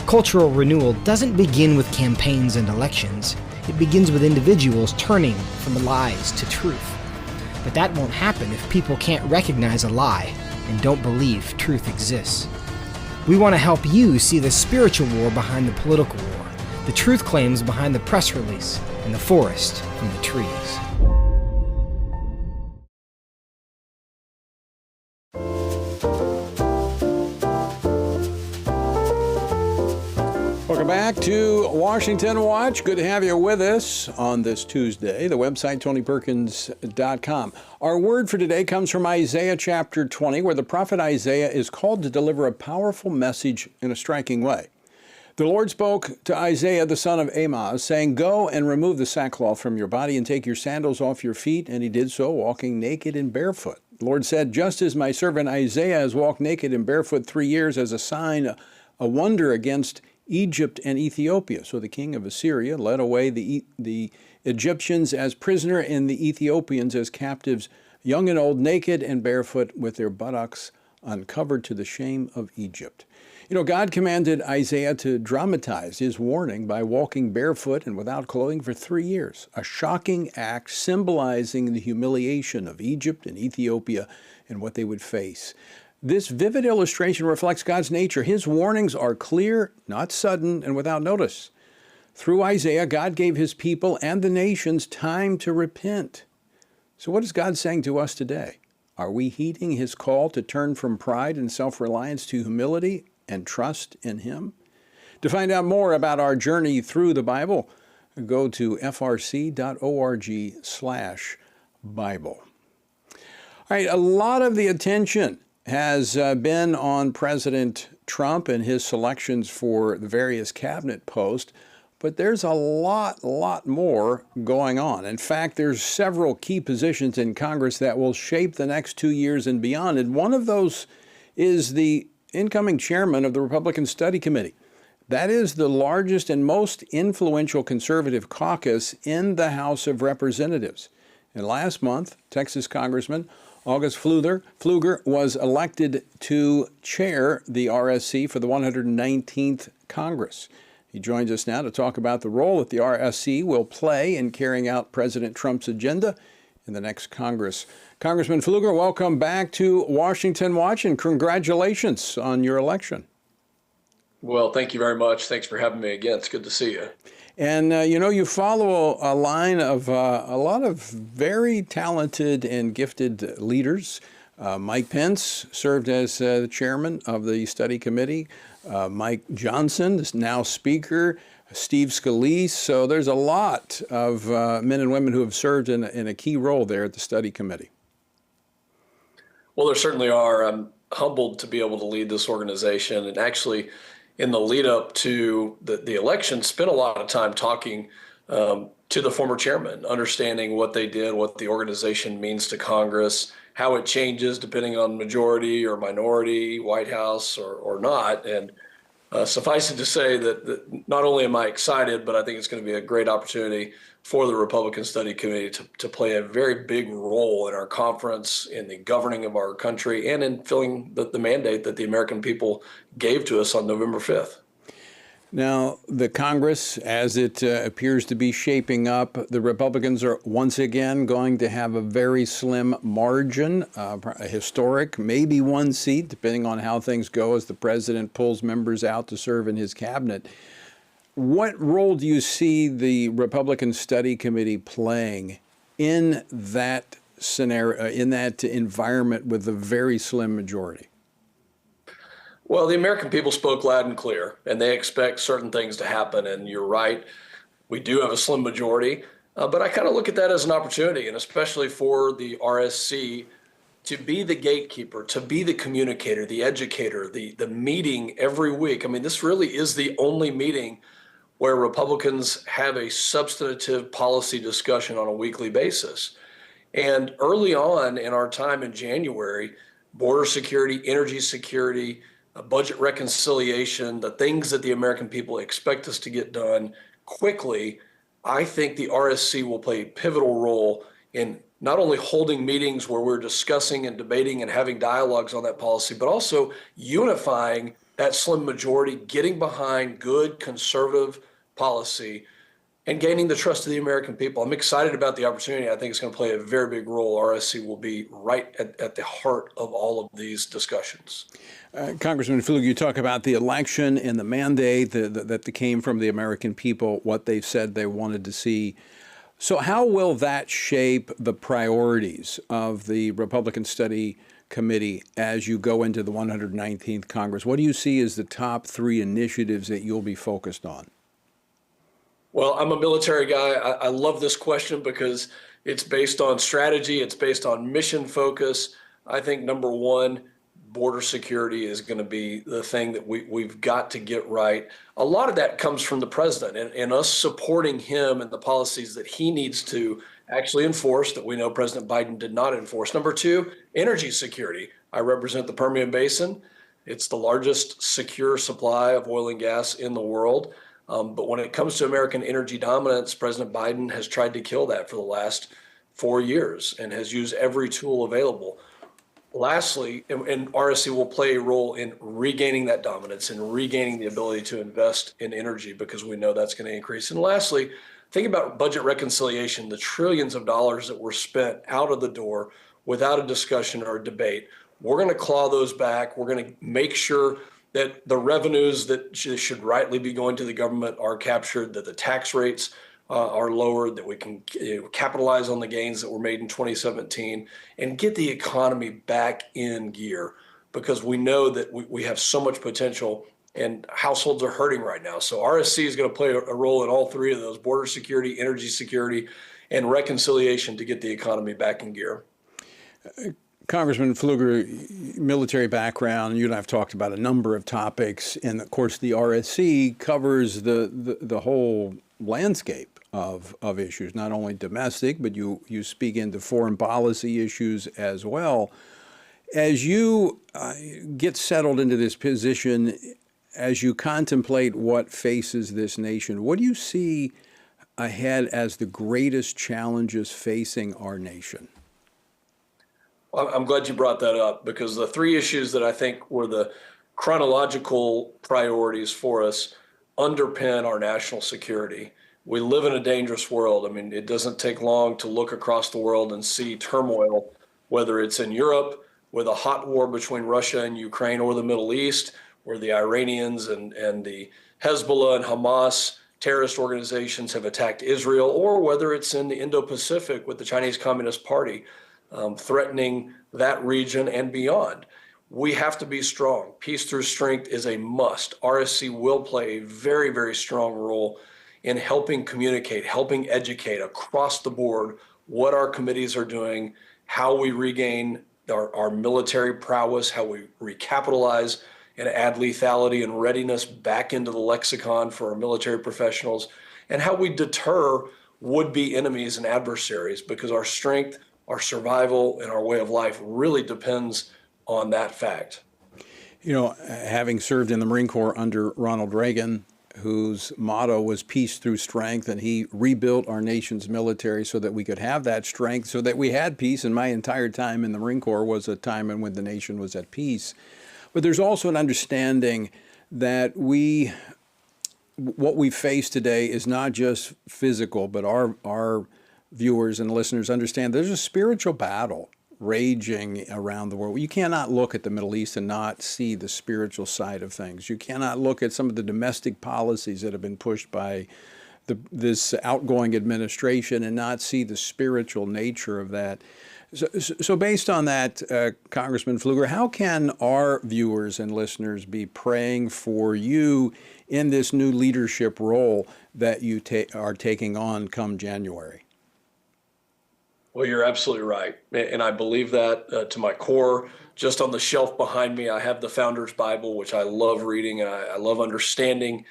Cultural renewal doesn't begin with campaigns and elections. It begins with individuals turning from lies to truth. But that won't happen if people can't recognize a lie and don't believe truth exists. We want to help you see the spiritual war behind the political war, the truth claims behind the press release, and the forest from the trees. Welcome back to Washington Watch. Good to have you with us on this Tuesday. The website, TonyPerkins.com. Our word for today comes from Isaiah chapter 20, where the prophet Isaiah is called to deliver a powerful message in a striking way. The Lord spoke to Isaiah, the son of Amoz, saying, "Go and remove the sackcloth from your body and take your sandals off your feet." And he did so, walking naked and barefoot. The Lord said, "Just as my servant Isaiah has walked naked and barefoot 3 years as a sign, a wonder against Egypt and Ethiopia." So the king of Assyria led away the Egyptians as prisoner and the Ethiopians as captives, young and old, naked and barefoot, with their buttocks uncovered to the shame of Egypt. You know, God commanded Isaiah to dramatize his warning by walking barefoot and without clothing for 3 years, a shocking act symbolizing the humiliation of Egypt and Ethiopia and what they would face. This vivid illustration reflects God's nature. His warnings are clear, not sudden, and without notice. Through Isaiah, God gave his people and the nations time to repent. So what is God saying to us today? Are we heeding his call to turn from pride and self-reliance to humility and trust in him? To find out more about our journey through the Bible, go to frc.org/Bible. All right, a lot of the attention has been on President Trump and his selections for the various cabinet posts, but there's a lot more going on. In fact, there's several key positions in Congress that will shape the next 2 years and beyond, and one of those is the incoming chairman of the Republican Study Committee. That is the largest and most influential conservative caucus in the House of Representatives. And last month, Texas Congressman August Pfluger was elected to chair the RSC for the 119th Congress. He joins us now to talk about the role that the RSC will play in carrying out President Trump's agenda in the next Congress. Congressman Pfluger, welcome back to Washington Watch, and congratulations on your election. Well, thank you very much. Thanks for having me again. It's good to see you. And, you follow a line of a lot of very talented and gifted leaders. Mike Pence served as the chairman of the study committee. Mike Johnson is now speaker. Steve Scalise. So there's a lot of men and women who have served in a key role there at the study committee. Well, there certainly are. I'm humbled to be able to lead this organization, and actually, in the lead up to the election, spent a lot of time talking to the former chairman, understanding what they did, what the organization means to Congress, how it changes depending on majority or minority, White House or not. And suffice it to say that not only am I excited, but I think it's going to be a great opportunity for the Republican Study Committee to play a very big role in our conference, in the governing of our country, and in filling the mandate that the American people gave to us on November 5th. Now, the Congress, as it appears to be shaping up, the Republicans are once again going to have a very slim margin, a historic, maybe one seat, depending on how things go as the president pulls members out to serve in his cabinet. What role do you see the Republican Study Committee playing in that scenario, in that environment with a very slim majority? Well, the American people spoke loud and clear, and they expect certain things to happen. And you're right, we do have a slim majority, but I kind of look at that as an opportunity, and especially for the RSC to be the gatekeeper, to be the communicator, the educator, the meeting every week. I mean, this really is the only meeting where Republicans have a substantive policy discussion on a weekly basis. And early on in our time in January, border security, energy security, budget reconciliation, the things that the American people expect us to get done quickly, I think the RSC will play a pivotal role in not only holding meetings where we're discussing and debating and having dialogues on that policy, but also unifying that slim majority, getting behind good conservative policy, and gaining the trust of the American people. I'm excited about the opportunity. I think it's going to play a very big role. RSC will be right at the heart of all of these discussions. Congressman Pfluger, you talk about the election and the mandate that came from the American people, what they said they wanted to see. So how will that shape the priorities of the Republican Study Committee as you go into the 119th Congress? What do you see as the top 3 initiatives that you'll be focused on? Well, I'm a military guy. I love this question because it's based on strategy. It's based on mission focus. I think number 1, border security is going to be the thing that we've got to get right. A lot of that comes from the president and us supporting him and the policies that he needs to actually enforce that we know President Biden did not enforce. Number 2, energy security. I represent the Permian Basin. It's the largest secure supply of oil and gas in the world. But when it comes to American energy dominance, President Biden has tried to kill that for the last 4 years and has used every tool available. Lastly, and RSC will play a role in regaining that dominance and regaining the ability to invest in energy because we know that's going to increase. And lastly, think about budget reconciliation, the trillions of dollars that were spent out of the door without a discussion or a debate. We're going to claw those back. We're going to make sure that the revenues that should rightly be going to the government are captured, that the tax rates are lowered, that we can capitalize on the gains that were made in 2017 and get the economy back in gear because we know that we have so much potential and households are hurting right now. So RSC is going to play a role in all 3 of those: border security, energy security, and reconciliation to get the economy back in gear. Congressman Pfluger, military background, you and I have talked about a number of topics, and of course the RSC covers the whole landscape of issues, not only domestic, but you speak into foreign policy issues as well. As you get settled into this position, as you contemplate what faces this nation, what do you see ahead as the greatest challenges facing our nation? I'm glad you brought that up because the 3 issues that I think were the chronological priorities for us underpin our national security. We live in a dangerous world. I mean, it doesn't take long to look across the world and see turmoil, whether it's in Europe with a hot war between Russia and Ukraine or the Middle East, where the Iranians and the Hezbollah and Hamas terrorist organizations have attacked Israel, or whether it's in the Indo-Pacific with the Chinese Communist Party. Threatening that region and beyond. We have to be strong. Peace through strength is a must. RSC will play a very, very strong role in helping communicate, helping educate across the board what our committees are doing, how we regain our military prowess, how we recapitalize and add lethality and readiness back into the lexicon for our military professionals, and how we deter would-be enemies and adversaries, because our strength, our survival, and our way of life really depends on that fact. You know, having served in the Marine Corps under Ronald Reagan, whose motto was peace through strength, and he rebuilt our nation's military so that we could have that strength, so that we had peace. And my entire time in the Marine Corps was a time when the nation was at peace. But there's also an understanding that what we face today is not just physical, but our viewers and listeners understand there's a spiritual battle raging around the world. You cannot look at the Middle East and not see the spiritual side of things. You cannot look at some of the domestic policies that have been pushed by this outgoing administration and not see the spiritual nature of that. So based on that, Congressman Pfluger, how can our viewers and listeners be praying for you in this new leadership role that you are taking on come January? Well, you're absolutely right. And I believe that to my core. Just on the shelf behind me, I have the Founder's Bible, which I love reading, and I love understanding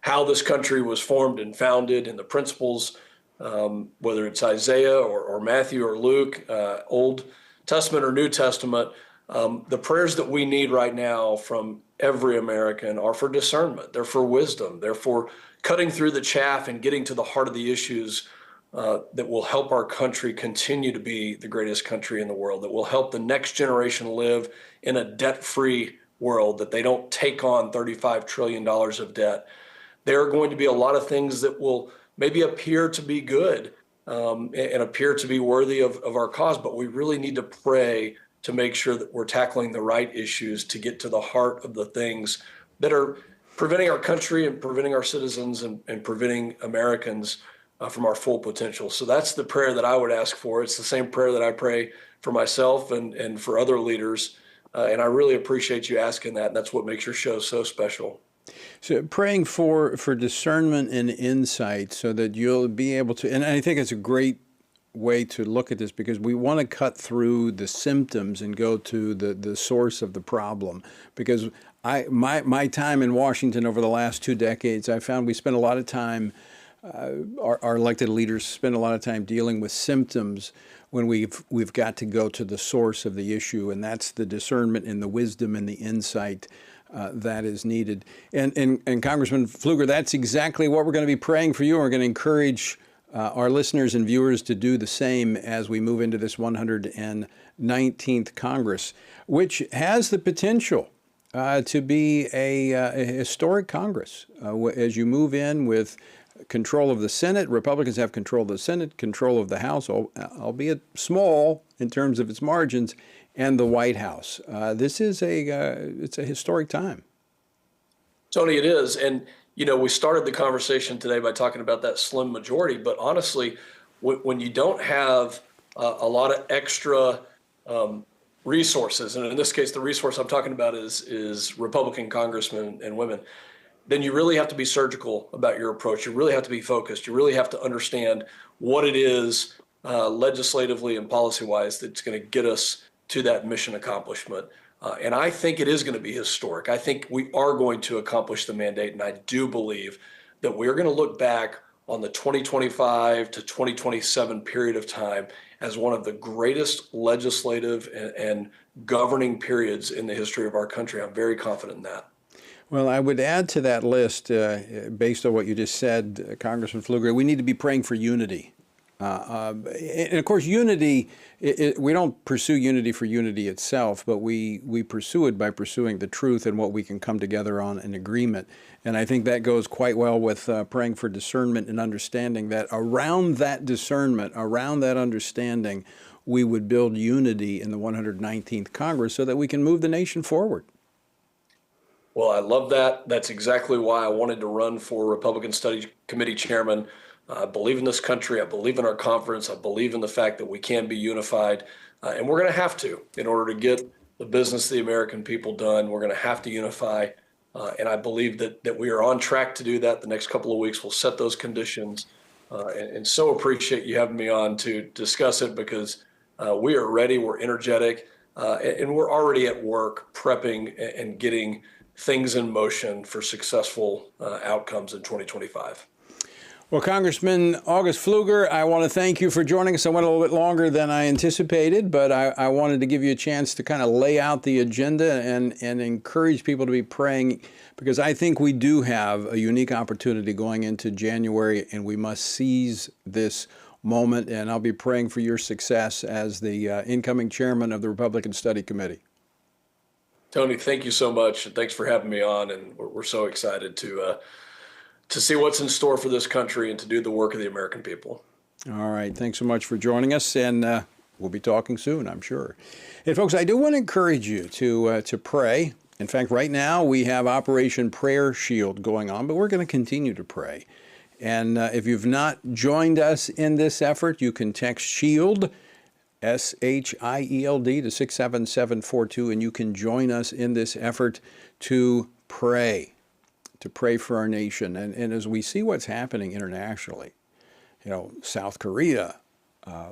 how this country was formed and founded, and the principles, whether it's Isaiah or Matthew or Luke, Old Testament or New Testament. The prayers that we need right now from every American are for discernment. They're for wisdom. They're for cutting through the chaff and getting to the heart of the issues that will help our country continue to be the greatest country in the world, that will help the next generation live in a debt-free world, that they don't take on $35 trillion of debt. There are going to be a lot of things that will maybe appear to be good and appear to be worthy of our cause, but we really need to pray to make sure that we're tackling the right issues to get to the heart of the things that are preventing our country and preventing our citizens and preventing Americans from our full potential. So that's the prayer that I would ask for. It's the same prayer that I pray for myself and for other leaders. And I really appreciate you asking that. And that's what makes your show so special. So praying for discernment and insight so that you'll be able to, and I think it's a great way to look at this, because we want to cut through the symptoms and go to the source of the problem. Because my time in Washington over the last 2 decades, I found we spent a lot of time, our elected leaders spend a lot of time dealing with symptoms when we've got to go to the source of the issue, and that's the discernment and the wisdom and the insight that is needed. And Congressman Pfluger, that's exactly what we're going to be praying for you. We're going to encourage our listeners and viewers to do the same as we move into this 119th Congress, which has the potential to be a historic Congress. As you move in with control of the Senate, Republicans have control of the Senate, control of the House, albeit small in terms of its margins, and the White House. This is it's a historic time. Tony, it is. And, you know, we started the conversation today by talking about that slim majority. But honestly, when you don't have a lot of extra resources, and in this case, the resource I'm talking about is Republican congressmen and women, then you really have to be surgical about your approach. You really have to be focused. You really have to understand what it is legislatively and policy-wise that's going to get us to that mission accomplishment. And I think it is going to be historic. I think we are going to accomplish the mandate, and I do believe that we're going to look back on the 2025 to 2027 period of time as one of the greatest legislative and governing periods in the history of our country. I'm very confident in that. Well, I would add to that list, based on what you just said, Congressman Pfluger, we need to be praying for unity. And of course, unity, we don't pursue unity for unity itself, but we pursue it by pursuing the truth and what we can come together on in agreement. And I think that goes quite well with praying for discernment and understanding that around that discernment, around that understanding, we would build unity in the 119th Congress so that we can move the nation forward. Well, I love that. That's exactly why I wanted to run for Republican Study Committee chairman. I believe in this country. I believe in our conference. I believe in the fact that we can be unified. And we're going to have to, in order to get the business of the American people done, we're going to have to unify. And I believe that we are on track to do that. The next couple of weeks will set those conditions. And so appreciate you having me on to discuss it, because we are ready. We're energetic. And we're already at work prepping and getting things in motion for successful outcomes in 2025. Well, Congressman August Pfluger, I want to thank you for joining us. I went a little bit longer than I anticipated, but I wanted to give you a chance to kind of lay out the agenda and encourage people to be praying, because I think we do have a unique opportunity going into January, and we must seize this moment. And I'll be praying for your success as the incoming chairman of the Republican Study Committee. Tony, thank you so much. Thanks for having me on, and we're so excited to see what's in store for this country and to do the work of the American people. All right. Thanks so much for joining us, and we'll be talking soon, I'm sure. And folks, I do want to encourage you to pray. In fact, right now we have Operation Prayer Shield going on, but we're going to continue to pray. And if you've not joined us in this effort, you can text SHIELD, S-H-I-E-L-D, to 67742, and you can join us in this effort to pray for our nation. And as we see what's happening internationally, South Korea,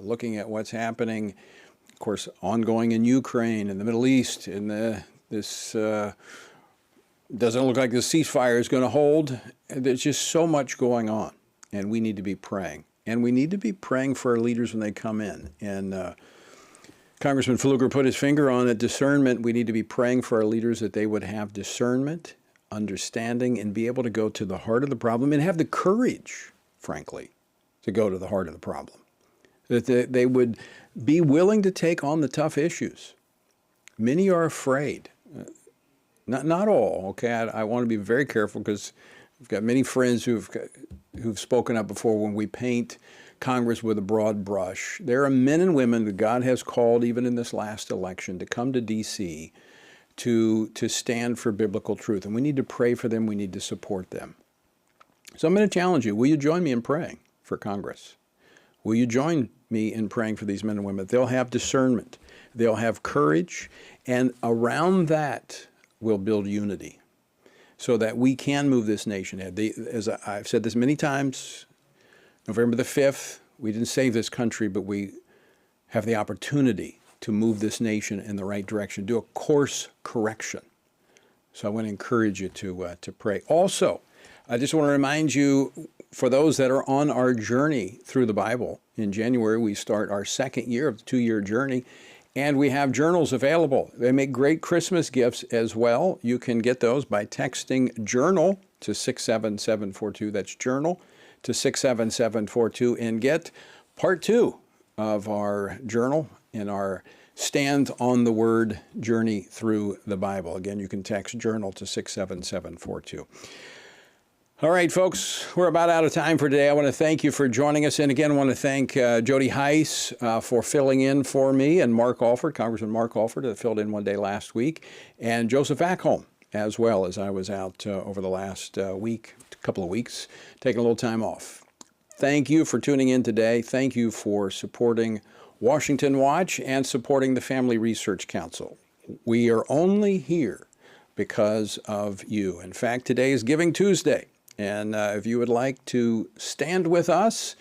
looking at what's happening, of course, ongoing in Ukraine, in the Middle East, this doesn't look like the ceasefire is going to hold. There's just so much going on, and we need to be praying. And we need to be praying for our leaders when they come in. And Congressman Pfluger put his finger on it, discernment. We need to be praying for our leaders that they would have discernment, understanding, and be able to go to the heart of the problem and have the courage, frankly, to go to the heart of the problem. That they would be willing to take on the tough issues. Many are afraid. Not all, okay? I want to be very careful, because we've got many friends who've spoken up before when we paint Congress with a broad brush. There are men and women that God has called, even in this last election, to come to D.C., to stand for biblical truth. And we need to pray for them. We need to support them. So I'm going to challenge you. Will you join me in praying for Congress? Will you join me in praying for these men and women? They'll have discernment. They'll have courage. And around that, we'll build unity so that we can move this nation ahead. As I've said this many times, November the 5th, we didn't save this country, but we have the opportunity to move this nation in the right direction, do a course correction. So I want to encourage you to pray. Also, I just want to remind you, for those that are on our journey through the Bible, in January we start our second year of the 2-year journey, and we have journals available. They make great Christmas gifts as well. You can get those by texting JOURNAL to 67742. That's JOURNAL to 67742, and get part 2 of our journal in our Stand on the Word Journey Through the Bible. Again, you can text JOURNAL to 67742. All right, folks, we're about out of time for today. I want to thank you for joining us. And again, I want to thank Jody Heiss for filling in for me, and Mark Alford, Congressman Mark Alford, that filled in one day last week, and Joseph Ackholm as well, as I was out over the last couple of weeks, taking a little time off. Thank you for tuning in today. Thank you for supporting Washington Watch and supporting the Family Research Council. We are only here because of you. In fact, today is Giving Tuesday. And if you would like to stand with us,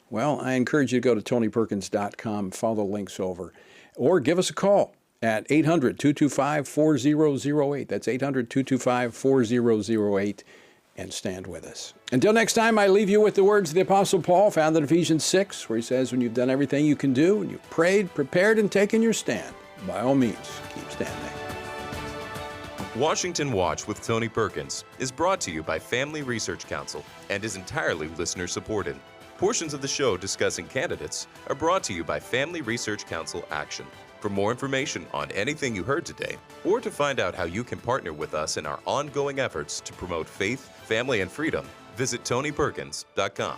well, I encourage you to go to tonyperkins.com, follow the links over, or give us a call at 800-225-4008. That's 800-225-4008, and stand with us. Until next time, I leave you with the words of the Apostle Paul found in Ephesians 6, where he says, when you've done everything you can do, and you've prayed, prepared, and taken your stand, by all means, keep standing. Washington Watch with Tony Perkins is brought to you by Family Research Council and is entirely listener-supported. Portions of the show discussing candidates are brought to you by Family Research Council Action. For more information on anything you heard today, or to find out how you can partner with us in our ongoing efforts to promote faith, family, and freedom, visit tonyperkins.com.